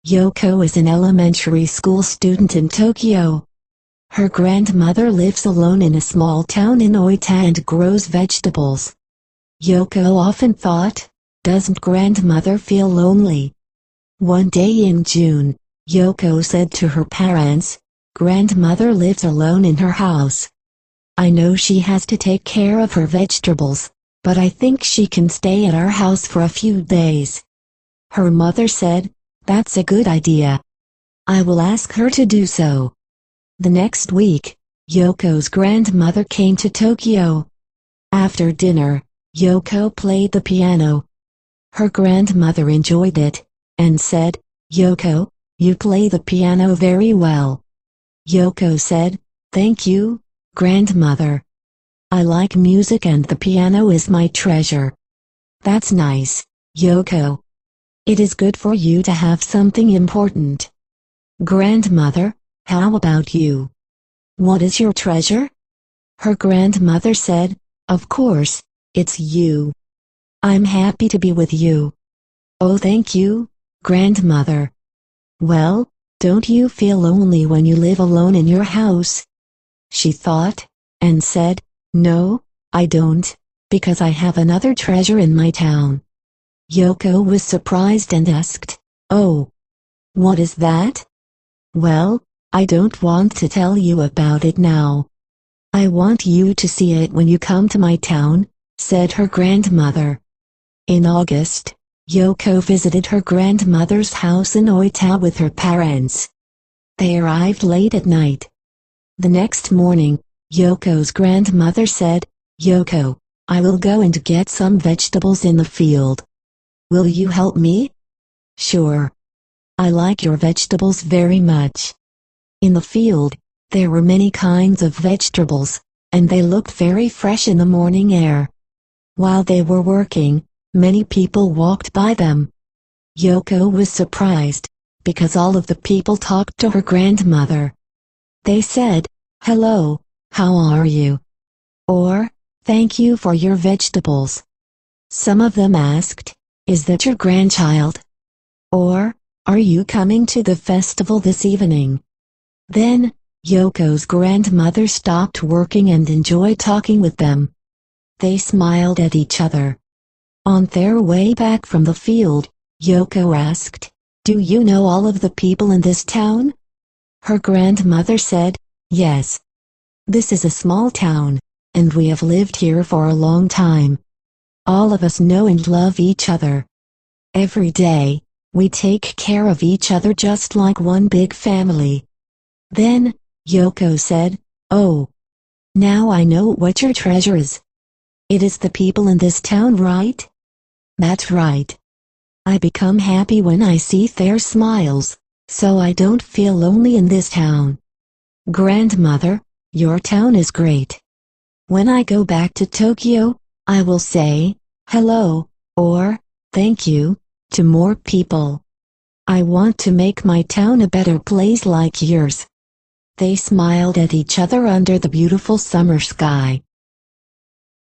Yoko is an elementary school student in Tokyo. Her grandmother lives alone in a small town in Oita and grows vegetables. Yoko often thought, doesn't grandmother feel lonely? One day in June, Yoko said to her parents, grandmother lives alone in her house. I know she has to take care of her vegetables, but I think she can stay at our house for a few days. Her mother said, that's a good idea. I will ask her to do so. The next week, Yoko's grandmother came to Tokyo. After dinner, Yoko played the piano. Her grandmother enjoyed it, and said, Yoko, you play the piano very well. Yoko said, thank you, grandmother. I like music and the piano is my treasure. That's nice, Yoko. It is good for you to have something important. Grandmother, how about you? What is your treasure? Her grandmother said, of course, it's you. I'm happy to be with you. Oh, thank you, grandmother. Well, don't you feel lonely when you live alone in your house? She thought, and said, no, I don't, because I have another treasure in my town. Yoko was surprised and asked, oh, what is that? Well, I don't want to tell you about it now. I want you to see it when you come to my town, said her grandmother. In August, Yoko visited her grandmother's house in Oita with her parents. They arrived late at night. The next morning, Yoko's grandmother said, Yoko, I will go and get some vegetables in the field. Will you help me? Sure. I like your vegetables very much. In the field, there were many kinds of vegetables, and they looked very fresh in the morning air. While they were working, many people walked by them. Yoko was surprised, because all of the people talked to her grandmother. They said, hello, how are you? Or, thank you for your vegetables. Some of them asked, is that your grandchild? Or, are you coming to the festival this evening? Then, Yoko's grandmother stopped working and enjoyed talking with them. They smiled at each other. On their way back from the field, Yoko asked, do you know all of the people in this town? Her grandmother said, yes. This is a small town, and we have lived here for a long time. All of us know and love each other. Every day, we take care of each other just like one big family. Then, Yoko said, oh. Now I know what your treasure is. It is the people in this town, right? That's right. I become happy when I see their smiles, so I don't feel lonely in this town. Grandmother, your town is great. When I go back to Tokyo, I will say, hello, or, thank you, to more people. I want to make my town a better place like yours. They smiled at each other under the beautiful summer sky.